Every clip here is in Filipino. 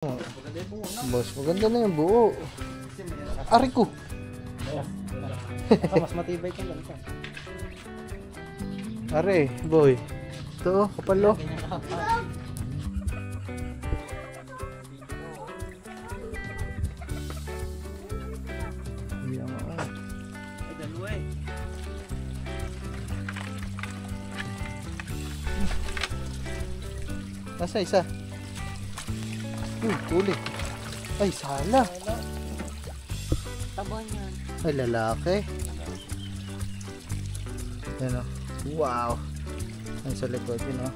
Boss, maganda na yung buo. Ari ko. Mas matibay kang ganito. Are, boy. Ito, kapalo. Nasa isa? Tulik. Ay, sala. Tabon yan. Ay, lalaki. Yan o. Wow. Yan sa likod yun o.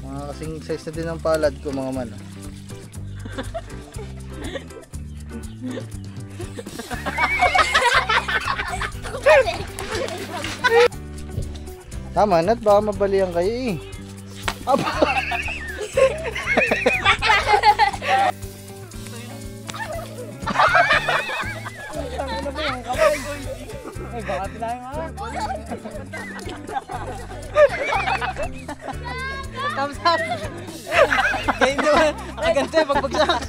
Mga kasing size na din ang palad ko mga man. Tama na, baka mabalian kayo eh. Aba! Ay, baka tinahin mo. Thumbs up! Ganyan naman. Akagante, pagbagsak.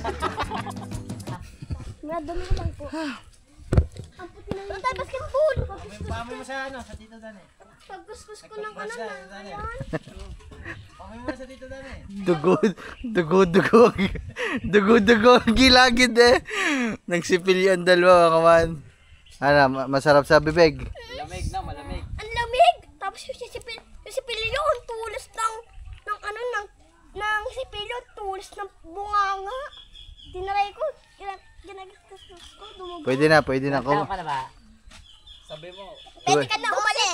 Nadami ko lang po. Ang puti na yun. Tayo basketball! Pamoy mo sa ano, sa Tito Dan eh. Pagkuskus ko ng ano na. Ayan. Pamoy mo sa Tito Dan eh. Dugo ang gilagid eh. Nagsipil yung dalawa kaman. Ano, masarap sa bibig. Malamig na, malamig. Ang lamig! Tapos yung sipilyo, ang tulos ng sipilyo, tulos ng bunganga. Tinaray ko, ginagastos ko, dumugo. Pwede na ko. ka na ba? Sabi mo. Pwede ka na umalis,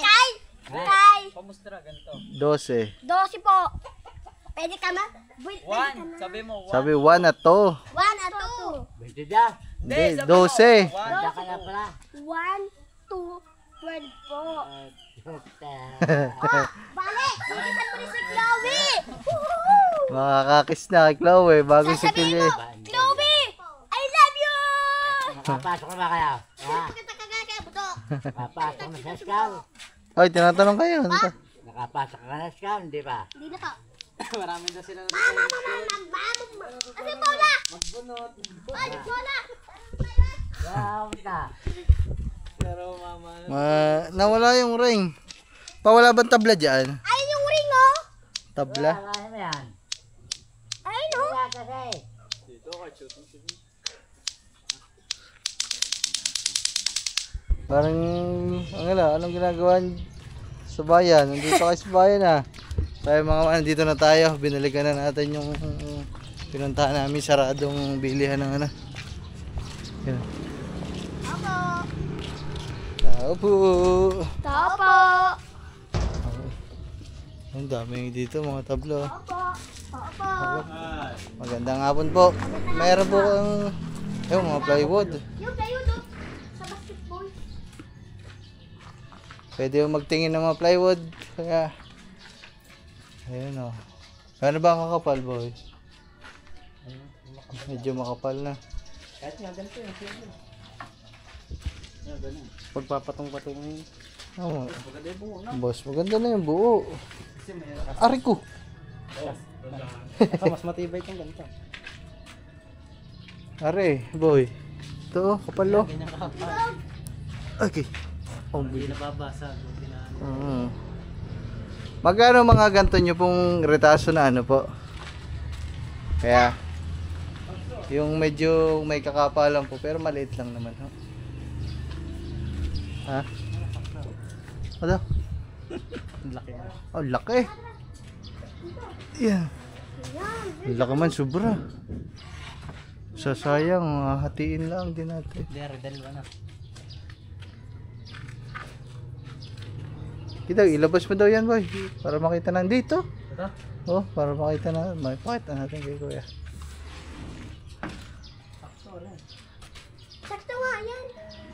Kay! Pamustra, ganito. 12. 12 po. Pwede ka na? Pwede ka na. Sabi mo, 1. Sabi 1 na to. 1 at 2. Pwede na. Hindi, 12. Handa ka na pala. 1, 2, 12 po. Oh, balik! Bilisan mo rin si Chloe! Woohoo! Makakakis na kay Chloe bago si Sasabihin Pili. mo, Chloe! I love you! Nakapasok na ba kaya? Pakita ka kaya, buto. Nakapasok na sa scout. Ay, tinatanong kayo. Nakapasok ka na sa scout, di ba? Hindi na po. Marami na sila na. Mama! Kasi Paula! Magbunot. Ay, Paula! Wow na. Pero mama, Nawala yung ring. Pawala bang tabla dyan? Ayun yung ring, oh! Tabla? Wala mo yan. Ayun, oh! Wala kasi. dito ka shooting siya. Parang, anong ginagawa sa bayan? Nandito kayo sa bayan ha. Tayo mga man, dito na tayo. Binalikan na natin yung pinuntahan namin. Saradong bilihan ng ano. Yan. Tao po. Tao po! Ang dami dito mga tablo. Tao po! Magandang hapon po. Meron po ang mga plywood. Yung kayo doon sa basketball. Pwede yung magtingin ng mga plywood. Kaya, ayun o. Ano ba ang kakapal, boy? Medyo makapal na. Kahit nga ganito yung pwede. Yan, ganun. Pagpapatong-patong yun. Oo. Maganda yung buo, no? Boss, maganda na yung buo. Kasi may Ari ko. mas matibay kang ganito. Are, boy. Ito, kapalo. Ganyan ka. Okay. Oh, Hindi nababasa. magkano mga ganito nyo pong retaso na ano po? Kaya, yung medyo may kakapalan po, pero maliit lang naman. Ho. Ha? Ano? Laki na. Oh, laki. Yeah. Laki man, sobra. Sayang, hatiin lang din natin. There, dalawa na. Kita, ilabas mo daw yan, boy. Para makita nandito. Ito? Oh, para makita na. Makita natin kay kuya. Sakto nga yan.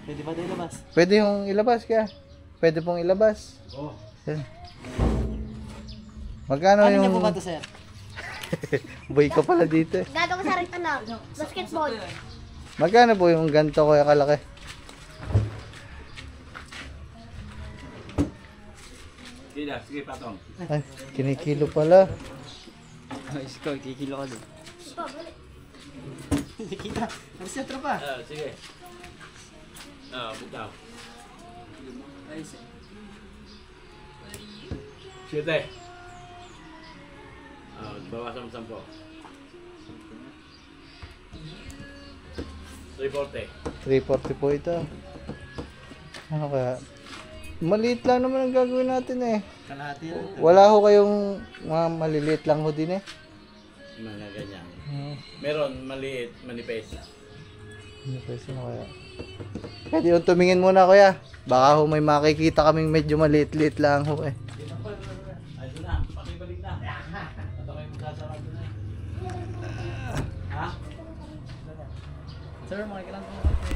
Pwede ba tayo labas? Pwede yung ilabas kaya. Pwede pong ilabas. Oo. Yan. Magkano Ano yung... niya po ba ito, sir? Boy ka pala dito eh. Gagawa sa rin ano, basketball. Magkano po yung ganito kuya kalaki? Sige, patong. Ay, kinikilo pala. Ikaw, kikilo ka din. Hindi kita. Alis na tropa. Sige. Butaw. Ayos eh. Siyete. Bawasan mo 10. 340. 340 po ito. Ano kaya? Maliit lang naman ang gagawin natin eh. Kalahati lang. Wala ho kayong mga maliliit lang ho din eh. Mga ganyan. Meron maliit, manipes. Ano pwede na kaya? Pwede yung tumingin muna kuya. Baka ho may makikita kaming medyo maliit-liit lang ho eh. Ay, doon na. Pakibalik na. Ito kayo magsasarado na. Ha? Sir, makikilang po kasi.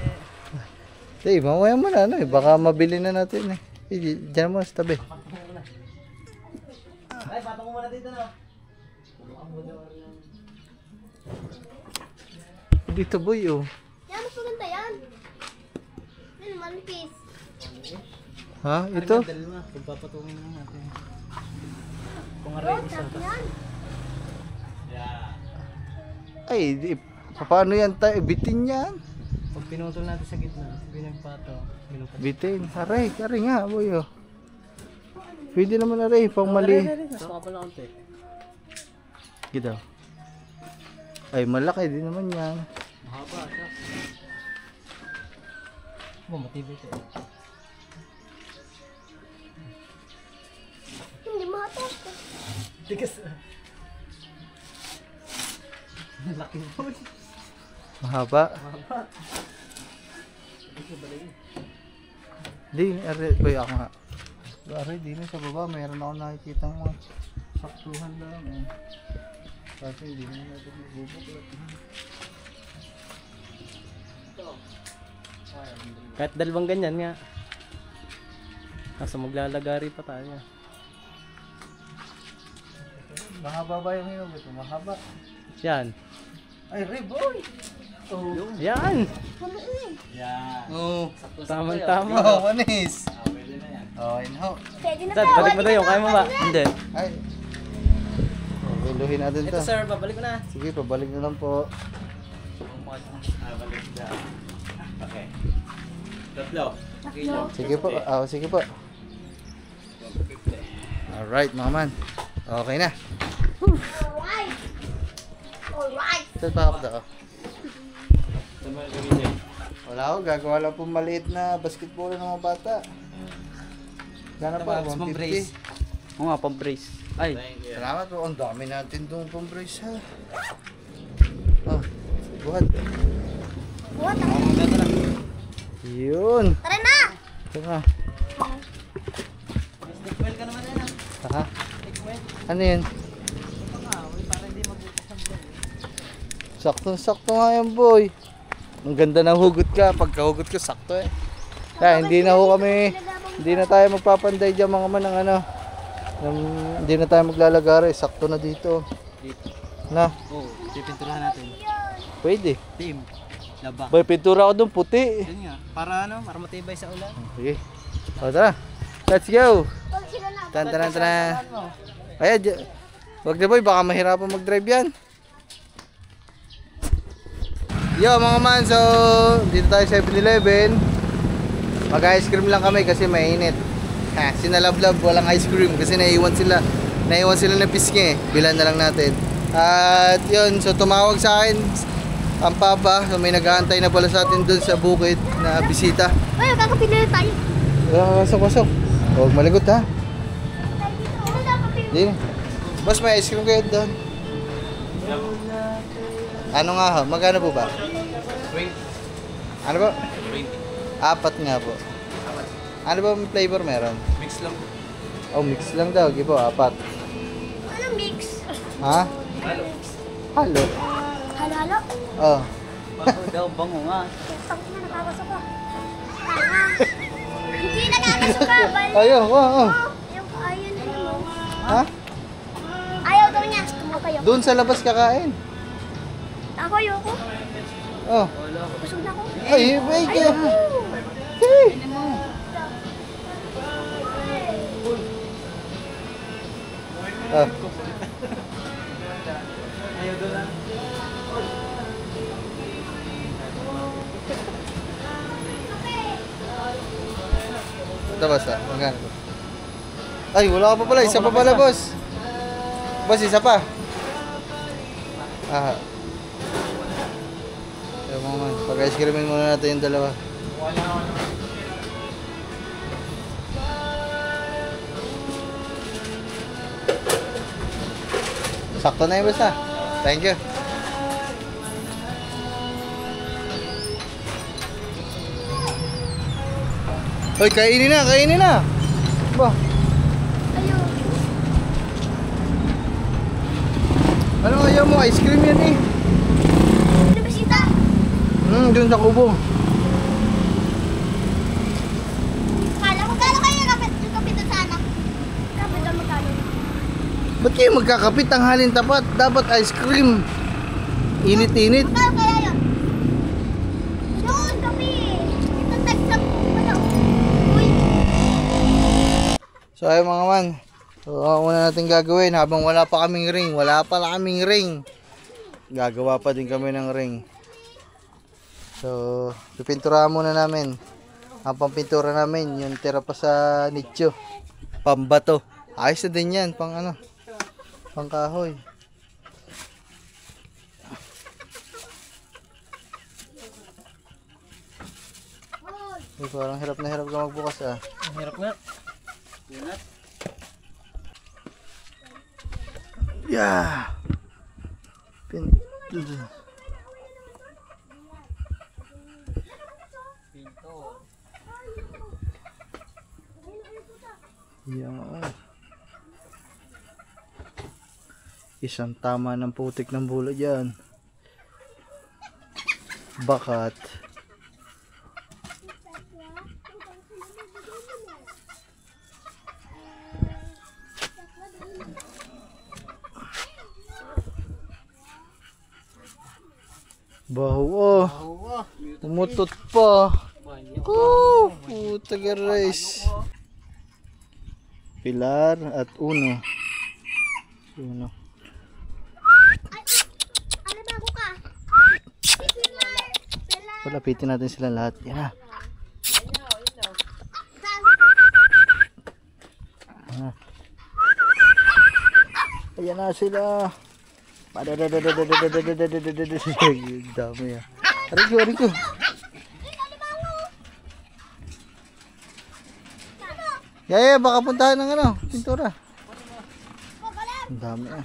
Hey, mamaya mo na ano eh. Baka mabili na natin eh. Diyan mo sa tabi. Ay, patong ko muna dito na. Dito boy oh. Yan, mas maganda yan. Yan, manipis. Ha? Ito? Dali na. Pagpapatungin na natin. Kung Bro, ready sa sarap yan. Ay, paano yan tayo? Bitin yan. Pag pinutol natin sa gitna, binagpato. Bitin. Aray nga boy oh. Pwede naman aray. Pang mali. Mas makapal na konti. Gito. Ay, malaki din naman yan. Mahaba siya. Matibay siya. Hindi mahatos. Tigas. Laki po. Mahaba. Mahaba. Di, aray. Boy, ako nga. Aray, di na sa baba. Meron ako nakikita mga saktuhan lang eh. Kasi hindi naman natin magbubuklat. Kahit dalawang ganyan nga. Nasa maglalagari pa tayo. Mahaba ba yung hinog ito? Mahaba. Yan. Ay, Reboy! Oh. Yan! Yan. Oh. Tamang-tama. Oh, manis. Pwede na yan. Oh, yun ho. Pwede na Dad, to. balik mo tayo. Kaya mo ba? Hindi. Ay. Oh, biluhin natin to. Ito sir, babalik ko na. Sige, pabalik na lang po. Balik dyan. Okay. Tatlo. Sige po. Ah, sige po. 150. Alright, mga man. Okay na. Alright. Alright. Saan pa ako daw? Saan mo gamitin? Wala ako. Gagawa lang po maliit na basketball ng mga bata. Gana pa, 150. Oo nga, pang-brace. Ay, Thank you. Salamat po. Ang dami natin doon pang brace ha. Oh, buhat. Buhat ah. maganda na. Yun. Tara na. Ito nga. Stick well ka naman na. Ha? Stick well. Ano yun? Ito nga, para hindi magbukas ang bell. Saktong-sakto nga yan, boy. Ang ganda ng hugot ka. Pagkahugot ko, sakto eh. Kaya hindi na ho kami, hindi na tayo magpapanday dyan mga man ng ano. Hindi na tayo maglalagari. Sakto na dito. Dito. Na, Oo, pipinturahan natin. pwede. Team. Laba. Boy, pintura ko doon, puti. Yun nga, para ano, para matibay sa ulan. Sige. O, tara. Let's go. Wag sila na. Tan. Kaya, wag na boy, baka mahirapan mag-drive yan. Yo mga man, so dito tayo sa 7-Eleven. Mag-ice cream lang kami kasi mainit. Ha, sinalablab, walang ice cream kasi naiwan sila ng pisngi. Bilan na lang natin. At yun, so tumawag sa akin ang papa, so may nag-aantay na pala sa atin doon sa bukid na bisita. Ay, kakapili tayo. Pasok. Huwag maligot ha. Ano daw kapili? Di. Boss, may ice cream kayo doon. Ano nga ho? Magkano po ba? 20. Ano po? 20. 4 nga po. Ano ba flavor meron? Mix lang po. Oh, mix lang daw. Sige po, 4. Anong mix? Ha? Halo. Halo. Halo-halo. Oh. Bago daw, bango nga. Tangin na, nakakasok ka. Tanga. Hindi nakakasok ka. Bali. Ayun, oh. Oh, yung ayun na mo. Ha? Ayaw daw niya. Tumawa kayo. Doon sa labas kakain. Ako, ayoko. Oh. Busog na ako. Ay, wait. Ayoko. Hey. Ah. Ayaw doon lang. Ito boss ah. Magkano? Ay, wala ka pa pala. Isa pa pala boss. Boss, isa pa. Ah. Kaya mga man. Pag-ice creamin muna natin yung dalawa. Sakto na yun boss ah. Thank you. Hoy, kainin na, kainin na. Ba? Ayun. Ano ayaw mo? Ice cream yan eh. Ano ba sita? Dun sa kubo. Kala ko gano'n kayo yung kapit doon sana. Kapit doon magkano? Ba't kayo magkakapit? Tanghalin tapat. Dapat ice cream. Init-init. Magkano kaya yun? Doon kami. Itong tag-sampu pa daw. Uy. So ayun mga man. So ang una natin gagawin habang wala pa kaming ring. Wala pala kaming ring. Gagawa pa din kami ng ring. So pipinturahan muna namin. Ang pampintura namin yung tira pa sa nicho. Pambato. Ayos na din yan. Pang ano. Pang kahoy. Ay, parang hirap na hirap ka magbukas ah. Ang hirap nga. Yeah. Pin. Yeah. Isang tama ng putik ng bulo dyan. Bakat. Baho oh. Umutot pa. Oh, puta guys. Pilar at Uno. Uno. Ano bago ka? Palapitin natin sila lahat. Yan na. Ayan na sila. Dami ah. Arigo, arigo. Yaya, baka puntahan ng ano, pintura. Ang dami ah.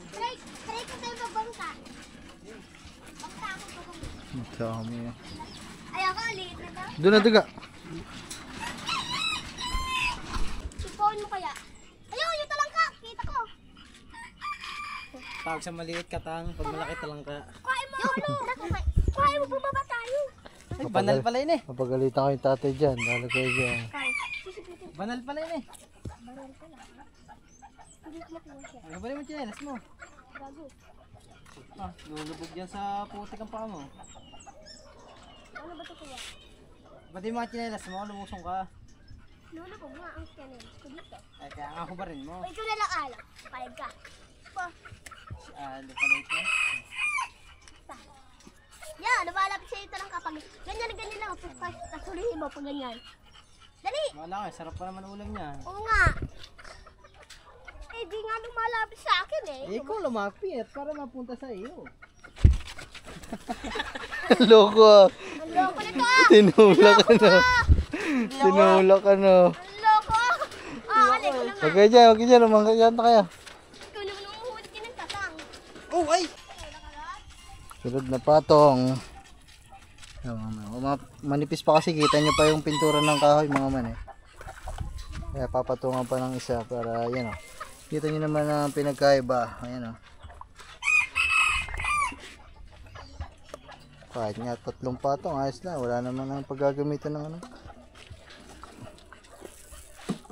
Try ko tayo magbangka. Bangka ako babangka. Ang dami ah. Ayoko, liit na ba? Doon na daga. Supawan mo kaya? Ayun, yung talangka. Kita ko. Tawag sa maliit katang, pag malaki talangka. Kuhain mo ano? Kuhain mo bumaba tayo. Ay, banal pala yun eh. Mapagalitan ko yung tatay dyan. Dahil kayo dyan. Banal pala yun eh. Hindi ko makuha siya. Ano ba naman chinelas mo? Bago. Ah, lulubog dyan sa putik ang paa mo. Ano ba ito kuya? Ba't yung mga chinelas mo, lumusong ka? Lulubog nga ang channel ko dito. Ay, kaya nga ako ba rin mo? O ikaw na lang alam. Payag ka. Pa. Si Ali pala ito. Yan, nabalapit sa'yo ito lang kapag ganyan lang. Tapos ulihin mo pag ganyan. Dali! Wala ka, sarap pa naman ulam niya. Oo nga. Eh, di nga lumalapit sa akin eh. Eh, ikaw lumapit para mapunta sa iyo. Loko ah. Ang loko nito ah! Tinula ka na. Tinula ka na. Ang loko! Ah, alay ko na nga. Huwag kayo dyan, huwag kayo dyan. Umangkayaan na kaya. Ikaw naman ang uhuli ka ng tatang. Oh, ay! Sunod na patong. Ayan, manipis pa kasi, kita nyo pa yung pintura ng kahoy mga man eh. Kaya papatungan pa ng isa para yan o. Kita nyo naman ang pinagkaiba. Ayan o. Kahit nga 3 patong, ayos na. Wala naman ang paggagamitan ng ano.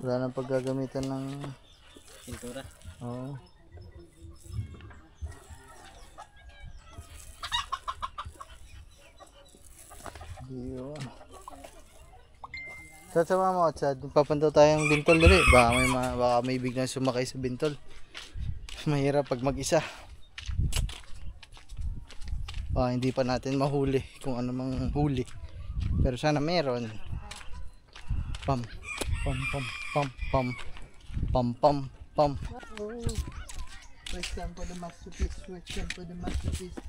Wala nang paggagamitan ng Pintura. oo. Yun. Sa mama at sa papunta tayong bintol dali. Baka may biglang sumakay sa bintol. Mahirap pag mag-isa. Hindi pa natin mahuli kung ano mang huli. Pero sana meron. Pam pam pam pam pam pam pam pam. Wait lang for the masterpiece. Wait lang for the masterpiece.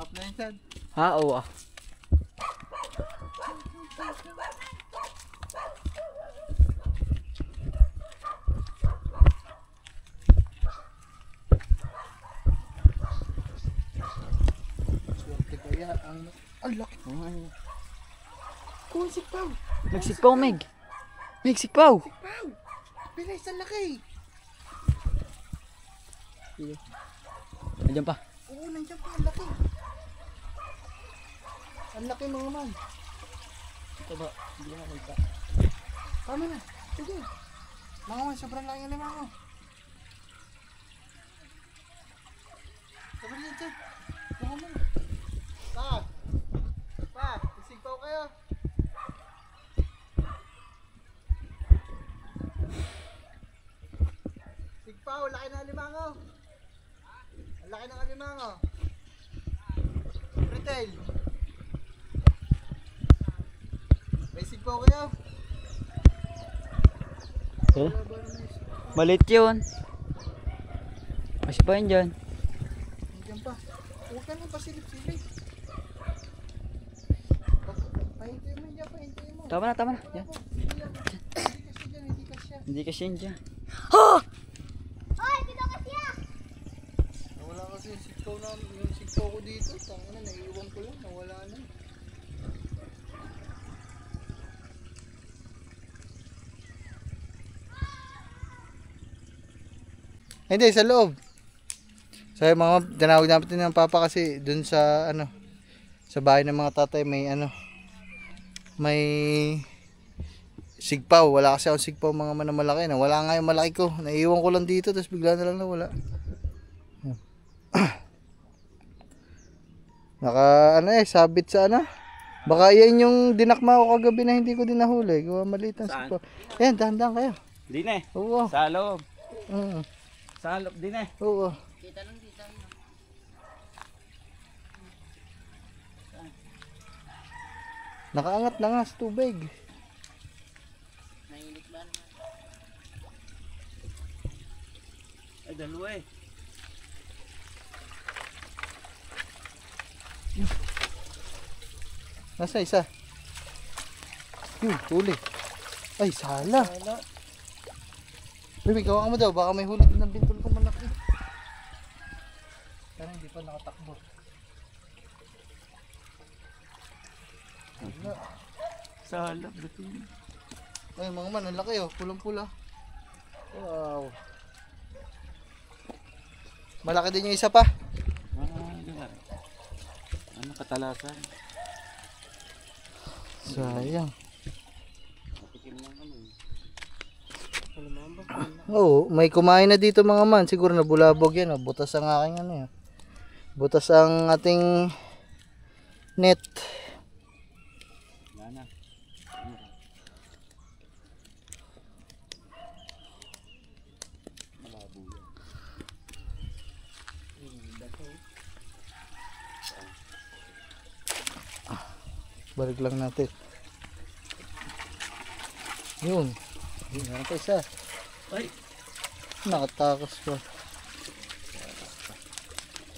Up na yun, Sad. Oo ah. Swerte kaya ang laki. Kung sikpaw. Nagsikpaw, Meg. Nagsikpaw. Bilis, ang laki. Nandiyan pa. Oo, nandiyan pa, ang laki. Ang laki mga man. Ito ba? Hindi na kita. Tama na. Sige. Mga man, sobrang laki ng lima ko. Sobrang yan, Chad. Mga man. Pa, isigpaw kayo. Sigpaw, laki ng alimango. Ang laki ng alimango. Retail. May sigpaw kayo. Eh? Malit yun. Masih pa yun dyan. Nandiyan pa. Huwag ka nang pasilip-silip. Pahintayin mo dyan, pahintayin mo. Tama na. Yan. Hindi kasi dyan. Hindi kasi yun dyan. Hoy, dito ka siya! Nawala kasi yung sigpaw ko dito. Tangina, naiiwan ko lang. Nawala na. Hindi, sa loob. So yung mga tinawag natin ng papa kasi dun sa sa bahay ng mga tatay may sigpaw. Wala kasi akong sigpaw mga malaki na. Wala nga yung malaki ko. Naiiwan ko lang dito tapos bigla na lang nawala. Sabit sa Baka yan yung dinakma ko kagabi na hindi ko din nahuli. Gawa maliit ang sigpaw. Ayan, dahan-dahan kayo. Di na eh. Oo. Sa loob. Oo. Sa loob din eh. Oo. Nakaangat na nga sa tubig. Ay, dalawa eh. Nasa isa? Yun, huli. Ay, sala. Baby, gawa mo daw. Baka may huli ng bintol ko malaki. Pero hindi pa nakatakbo. Wala. Sa loob. Buti. Ay, mga man, ang laki oh. Pulang-pula. Wow. Malaki din yung isa pa. Ganun. Ano katalasan? Sayang. Oo, may kumain na dito mga man. Siguro nabulabog yan. Butas ang aking butas ang ating net. Wala na. Balik lang natin. Yun. Yun pa isa. Ay. Nakatakas pa.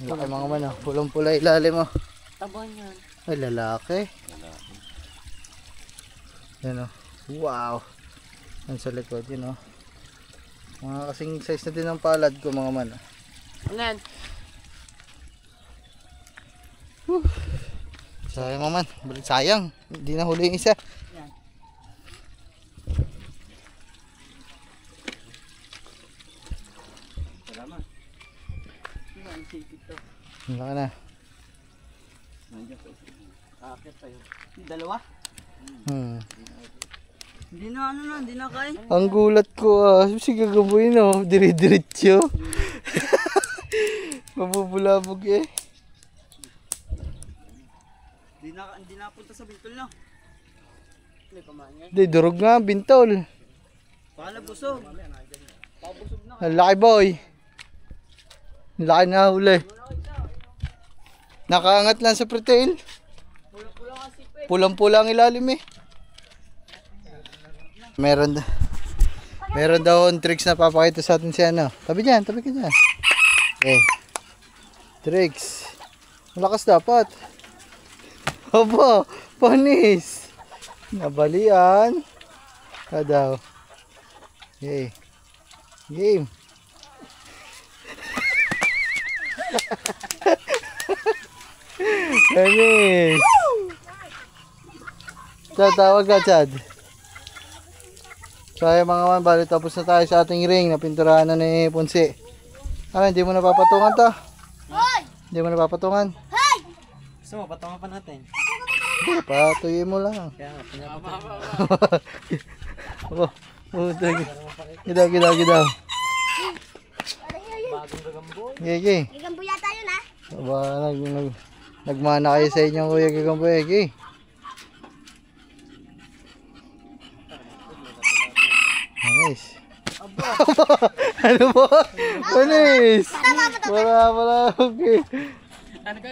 Laki mga man oh. Pulang-pula ilalim oh. Taba niyan. Ay lalaki. Yan oh. Wow. Yan sa likod yun oh. Mga kasing size na din ng palad ko mga man oh. Anan. Sayang mga man. Sayang. Hindi na huli yung isa. Salamat. Ang sipit to. Laki na. Akit tayo. Dalawa? Hindi na kain. Ang gulat ko si gagabuin dire-diretso. Mabubulabog eh. Hindi na punta sa bintol na. Di, durog nga, bintol. Pakala busog. Ang laki boy. Ang laki na huli. Nakaangat lang sa pretail. Pulang-pulang ilalim eh. Meron daw ang tricks na papakita sa atin si ano. Tabi dyan, tabi ka dyan. Okay. Tricks. Malakas dapat. Opo, panis. Nabalian. Daw. Okay. Game. Panis. Tawag ka, Chad. So ay mga man, bali tapos na tayo sa ating ring na pinturahan na ni Ponce. Ano, hindi mo napapatungan to? Hoy! Hindi mo napapatungan? Hey! Gusto mo, patungan pa natin. Hindi, patuloy mo lang. Kaya nga, pinapatungan. Gidaw. Bagong gagamboy. Gigi. Gigambuya tayo na. Aba, nagmana kayo sa inyong kuya Gigamboy. Gigi. Nice. Ano po? Panis. Wala. Okay.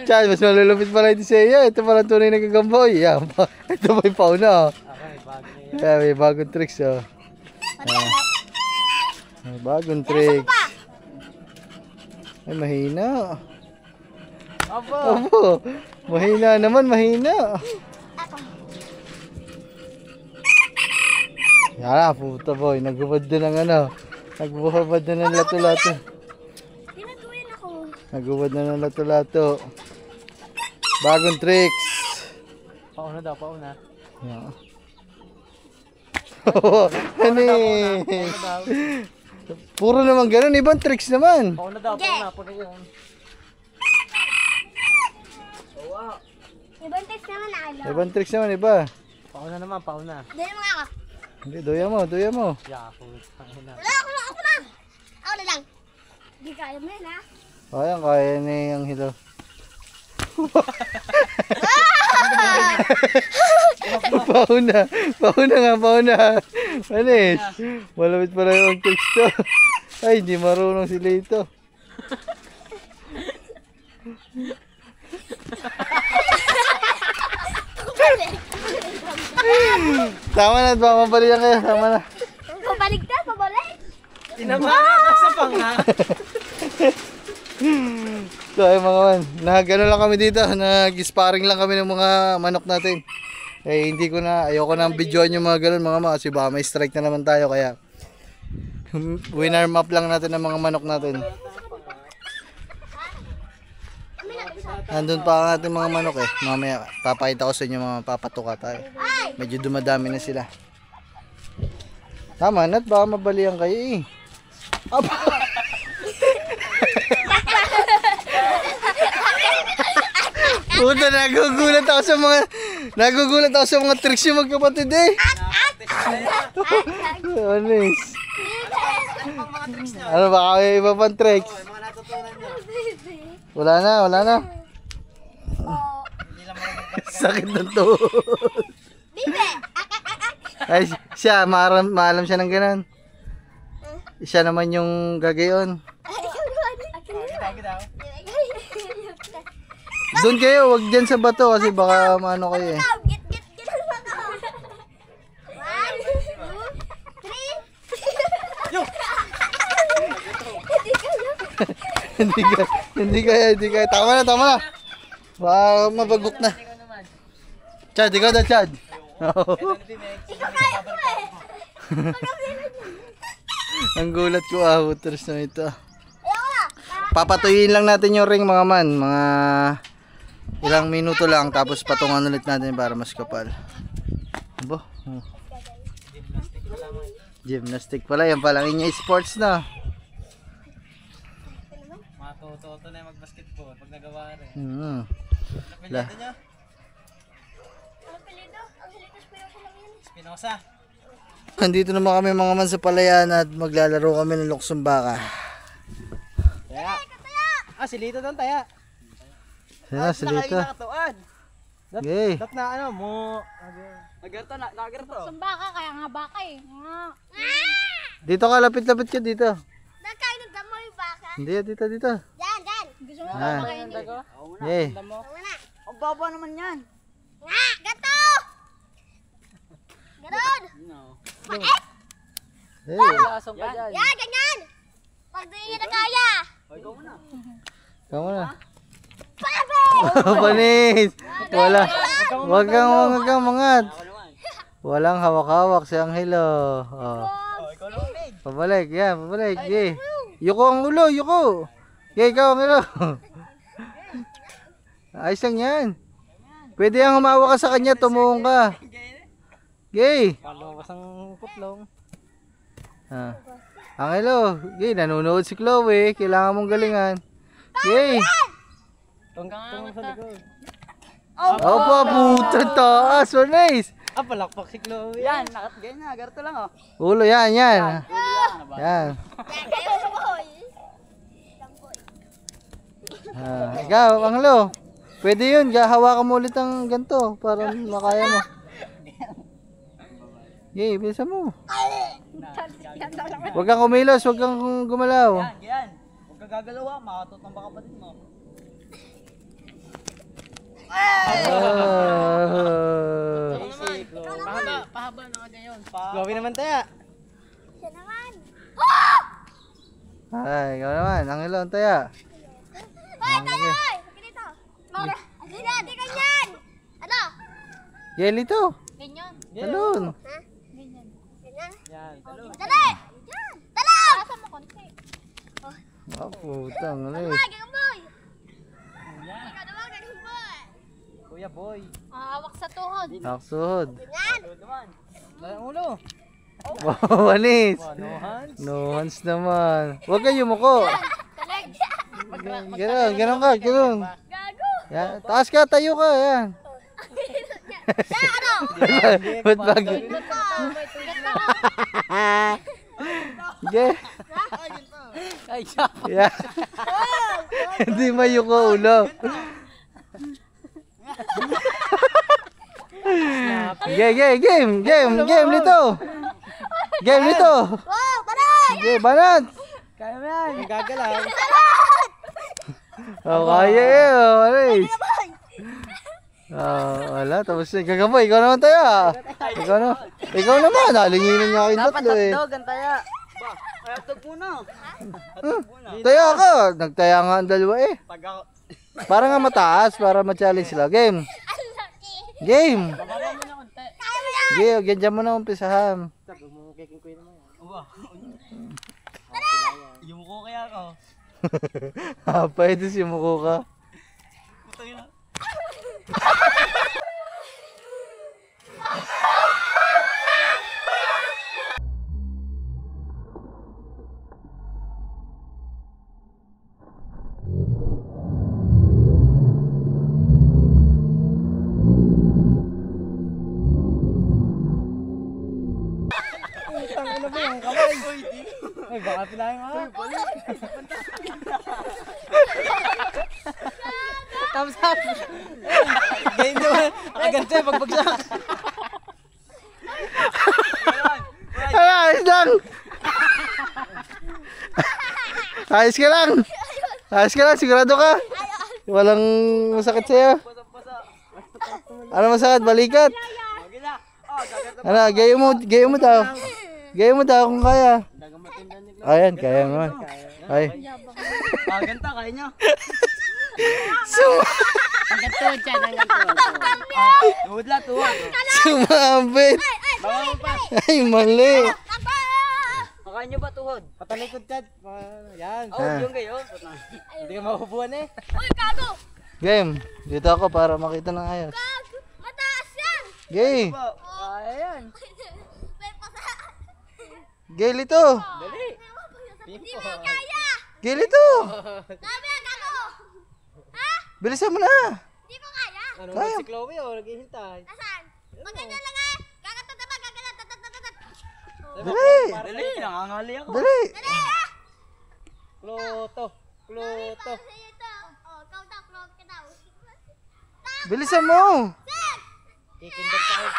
Chad, mas malulupit pala ito sa iyo. Ito pala tunay na Gigamboy. Yan pa. Ito may pauna. Okay, bago na yun. Yeah, may bagong tricks may bagong tricks. Ay, mahina. Opo. Mahina naman, mahina. Yan, puta boy. Nagubad din ng ano. Nagbuhabad na ng lato-lato. Tinatuin ako. Nagubad na ng lato-lato. Bagong tricks. Pauna daw, pauna. Yeah. Ano puro naman ganun. Ibang tricks naman. Pauna daw, pauna yun. Ibang text naman na Ibang tricks naman, iba. Pauna naman, pauna. Dali mo nga ako. Hindi, doya mo. Yako, pauna. Wala, ako na. Ako na lang. Hindi kaya mo yun, ha? Kaya ni ang hilo. Pauna. Manis. Malapit pala yung tricks to. Ay, hindi marunong sila ito. Tama na, baka mabalian kayo. Tama na. Pabalik ka, pabalik. Tinamara ka sa panga. So ay mga man, nagano lang kami dito, nag-sparring lang kami ng mga manok natin. Eh hindi ko na, ayoko na videoan yung mga ganun mga kasi baka may strike na naman tayo kaya winarm up lang natin ang mga manok natin. Nandun pa ang ating mga manok eh. Mamaya papakita ko sa inyo mga papatuka tayo. Medyo dumadami na sila. Tama na, baka mabalian kayo eh. Puta, nagugulat ako sa mga tricks yung magkapatid eh. Honest. Ano ba kayo iba pang tricks? Wala na. Sakit ng tuhod. Ay, siya, maalam siya ng ganun. Siya naman yung gagayon. Doon kayo, wag dyan sa bato kasi baka maano kayo eh. Get ako. 1, 2, 3. Hindi kaya. Tama na. Baka mabagok na. Chad, ikaw na, Chad. Ikaw kaya ko eh. Ang gulat ko, uters na ito. Ayoko na. Papatuyin lang natin yung ring mga man. Mga ilang minuto lang tapos patungan ulit natin para mas kapal. Abo. Gymnastic pala. Yan palang inyo sports na. Toto na yung mag-basketball pag nagawa rin. La. Apelyido nyo? Ang apelido? Ang hilitas pa yung lang yun. Spinosa. Andito naman kami mga man sa palayan at maglalaro kami ng luksong baka. Taya. Si Lito doon, taya. Sino si Lito? Nakatuan. Okay. Dat na ano, mo. Nagarto na, nagarto. Baka, kaya nga baka eh. Dito ka, lapit-lapit ka dito. Nakain ng damo yung baka. Hindi, dito. Yan, yan. Gusto mo Ah. baka hindi? Okay. Wala. Ang baba naman yan. Nga, gato! Ganon! Hey. Lasong ka dyan. Yan, ganyan! Pag di nyo na kaya. Kamu na. Pabe! Panis! Wala. Wag kang mangat. Walang hawak-hawak si Angelo. Oh. Pabalik, yan, pabalik. Okay. Yuko ang ulo, yuko. Okay, ikaw Angelo. Ayos lang yan. Pwede yung humawa ka sa kanya, tumuhong ka. Okay. Palabas ang putlong. Ah. Angelo, okay, nanonood si Chloe. Kailangan mong galingan. Okay. Tunggang sa likod. Opo, puta taas. So nice. Palakpak si Chloe. Yan, ganyan na, garto lang oh. Ulo, yan. Yan. Yan, kayo sa boy. Ikaw, Angelo. Pwede yun. Hawakan mo ulit ang ganito para makaya mo. Okay, bilisan mo. Huwag kang kumilos, huwag kang gumalaw. Yan. Huwag ka gagalaw makatutong baka kapatid mo. Pahaba na kanya yun. Chloe naman taya. Siya naman. Ay, ikaw naman. Angelo, ang taya. Hoy, tayo, hoy! Sige dito. Hindi ganyan. Ano? Yeli to. Ganyan. Talon. Ha? Ganyan. Ganyan? Yan. Dali! Yan! Talong! Asa mo konti? Ah, putang. Ano eh. Ay, ganyan boy! Ikaw naman, ganyan boy! Kuya boy. Hawak sa tuhod. Naksuhod. Ganyan! Ang ulo. Wanis. No hands. No hands naman. Huwag kayo yumuko. Talag! Ganon ka, ganon. Gago! Yan. Taas ka, tayo ka. Yan. Sa ano? Ba't bag? Okay. Ay, siya. Yeah. Hindi mayuko ulo. Game nito. Game nito. Wow! Talag! Okay, banat. Kaya mo yan. Yung gagalaw. Oh, kaya eh. Oh, alis. Wala, tapos na. Gagaboy, ikaw naman tayo. Ikaw naman, nalinginan niya kayong tatlo eh. Gantaya. Ba, kaya tagpuna. Taya ka. Nagtaya nga ang dalawa eh. Pag ako, Para nga mataas, para ma-challenge sila. Game. Game. Game, ganyan mo na umpisahan. yumuko kaya ako. Pwede si Muko ka. Putay na. Tangina mo yung kamay. Ay, baka pinahin mo. Thumbs up. Game naman. Nakagante, pagbagsak. Ayos lang. Ayos ka lang. Ayos ka lang, sigurado ka. Walang masakit sa'yo. Ano masakit? Balikat? Ano, gayo mo daw. Gayo mo daw kung kaya. Ayan, kaya mo. Ay. Ganta, kaya niya. Hanggang tuhod siya, hanggang tuhod. Tuhod la, tuhod. Sumabit. Ay, mali. Makaya niyo ba tuhod? Patalikod ka. Yan. Oh, yung kayo. Hindi ka mahubuan eh. Uy, gago! Game. Dito ako para makita ng ayos. Gago! Mataas yan! Gay. Kaya yan. May pasa! Gay lito. Hindi mo kaya! Gay lito. Dami! Bilisan mo na. Hindi ko kaya. Ano Kaya. si Chloe oh, naghihintay. Nasaan? Maganda lang ah. Gagatat ba? Gagatat. Dali. Dali, nangangali ako. Dali. Pluto. Pluto. Sa'yo ito. Oh, ikaw daw. Close ka daw. Bilisan mo. Ikinder pa kayo.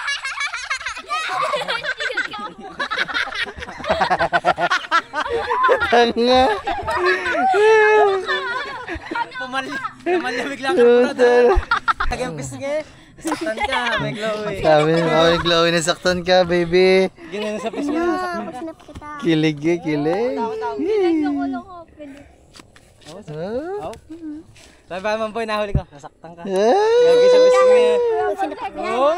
Tanga. Pumalamig lang ako na doon. Lagyan pisngi. Saktan ka, may Chloe. Sabi ni Mami Chloe, nasaktan ka, baby. Ganyan sa pisngi, nasaktan ka. Snap kita. Kilig eh, kilig. Ah. Oh. Sabi ba naman boy, nahuli ko. Nasaktan ka. Ah. Lagi sa pisngi. Sinap kita. Oh.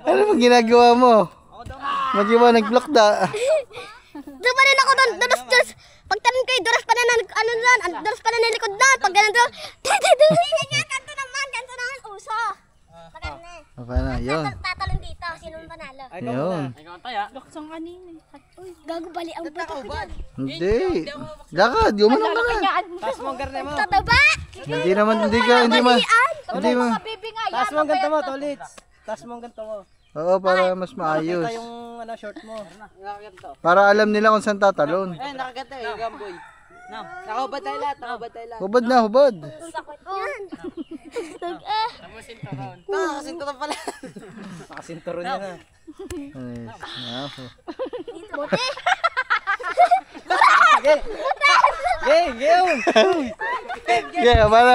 Ano bang ginagawa mo? Mag-iwa, nag-block da. Doon pa rin ako doon. Duras. Pag tanong ko, duras pa na ano doon. Duras pa na ng likod doon. Pag ganun doon. Ganto naman. Uso. Pag ganun eh. Paano? Yun. Tatalon dito. Sino ang panalo? Ay, ikaw Yun. muna. Ikaw tayo. Luksong kanina. Uy, gago bali ang buto ko dyan. Hindi. Lakad, gumanong ka na. Taas mo ang garne mo. Tataba! Hindi naman, hindi ka, hindi mo. Hindi mo. Baby nga. Taas mo ang ganto mo, Tolits. Taas mo ang ganto mo. Oo, para mas maayos. Kita yung ano, short mo. Nakaganto. Para alam nila kung saan tatalon. Eh, nakaganto eh, gamboy. No. Nakahubad tayo lahat, nakahubad tayo lahat. Hubad na, hubad. Yan. Nakasinto pala. Nakasinturon niya na. Ay, nako. Buti. Gay, gay. Okay, para.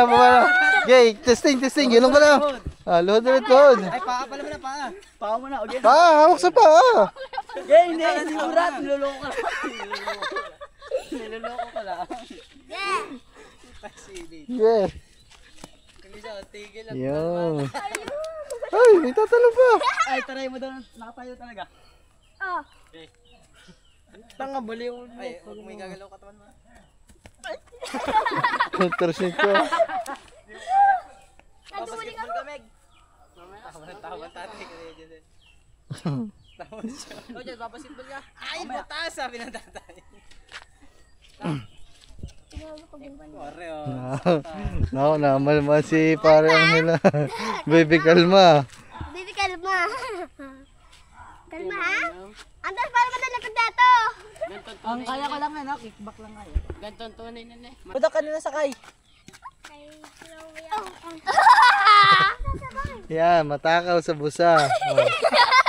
Okay, testing. Gulong ka lang. Ah, load ulit, load. Ay, paa pala mo na, paa. Pao mo na, okay. Hawak sa paa. Gay, hindi, sigurat. Niloloko ka lang. Niloloko ka lang. Yeah. Yeah. Hindi siya, tigil lang. Yun. Ay, may tatalon pa. Ay, taray mo doon. Nakatayo talaga. Oh. Tanga, bali yung... Ay, huwag may gagalaw katawan mo. Countershot ko. Basketball ka, Meg. Tawa, tatay ka rin dyan. Tawa siya. O, dyan, babasketball ka. Ay, butas, sabi ng tatay. Pare, oh. Nako, naman si pare ang nila. Baby, kalma. Baby, kalma. Kalma ha? Andas para madalagod dato. Ang kaya ko lang yan, no? Kickback lang kayo. Ganton tunay na eh. Punta ka nila sakay. Yan, matakaw sa busa. Oh.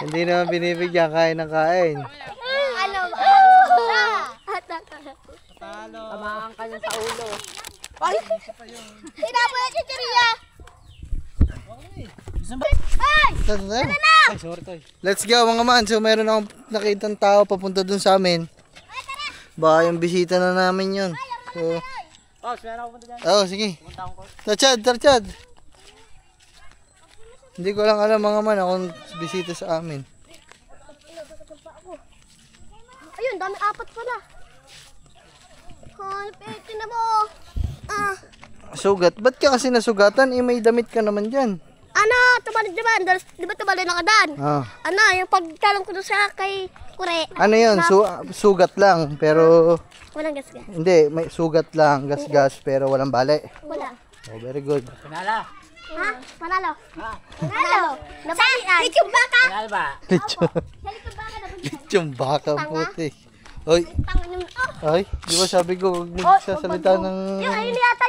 Hindi naman binibigyan, kain ng kain. Ano ba? Talo. Tamaan ka niyan sa ulo. Sinapo na chichirya. Ay! Ay, sorry, toy. Let's go mga man. So meron akong nakitang tao papunta dun sa amin. Baka yung bisita na namin yun. So, Pops, meron ako punta dyan. sige. Punta akong court. Tarchad. Hindi ko lang alam mga man akong bisita sa amin. Ayun, dami apat pala. Ay, pwede na mo. Sugat. Ba't ka kasi nasugatan? May damit ka naman dyan. Ano, tumalid naman. Di ba tumalid na kadan? Ano, yung pagtalong ko doon sa kay Kure. Ano yun? Sugat lang. Pero, Walang gasgas. hindi. May sugat lang. Gas-gas. Pero walang bale. Wala. Oh, very good. Pinala. Ha? Panalo? Panalo? Napalian. Lichong baka? Pinala ba? Lechon. Sa lichong baka na Lechon baka ang puti. Oy. Tangan yung... Oh! Ay, di ba sabi ko huwag magsasalita ng Yun yata.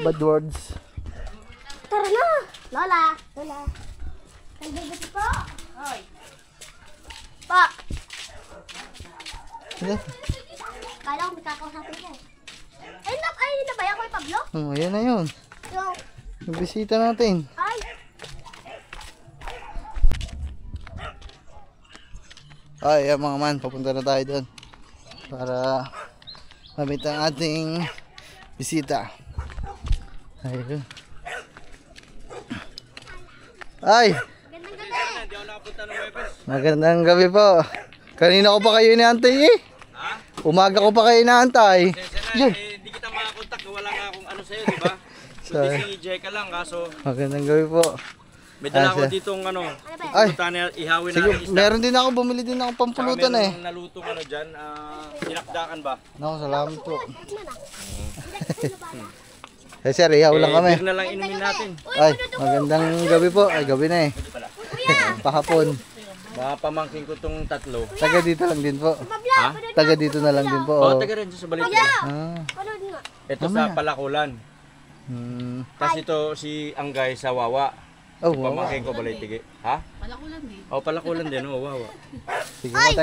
bad words. Tara na. Lola. Nandito po. Hoy. Pa. Ano? Kala ko may kakausapin ko. Ay, na ba yan ko Pablo? Oh, ayan na yun. Yung... Yung bisita natin. Ay. Ay, mga man, papunta na tayo doon. Para mamit ang ating bisita. Ayun. Ay! Magandang gabi po. Kanina ko pa kayo inaantay eh. Umaga ko pa kayo inaantay. Yun. Hindi kita makakontak, wala nga akong ano sa'yo, di ba? Sorry. Si Jay ka lang, kaso Magandang gabi po. May dala Ah, ko siya. ditong ano. Ay, Punta na ihawin sige, natin isda. meron din ako, bumili din ako Tsaka pampulutan eh. meron nalutong ano dyan, dinakdakan ba? Naku, salamat po. Eh sir, ihaw lang kami. Beer na lang inumin natin. Ay, magandang gabi po. Ay, gabi na eh. Pahapon. Mga pamangkin ko tong tatlo. Taga dito lang din po. Ha? Taga dito na lang din po. Oo, Oh. taga rin sa balik. Ah. Panood nga. Ito sa Palakulan. Hmm. Tapos ito si Anggay sa Wawa. Oh, wow. Pamangkin ko balay tigi. Ha? Palakulan din. Oh, Palakulan din, oh, Wawa. Sige, teka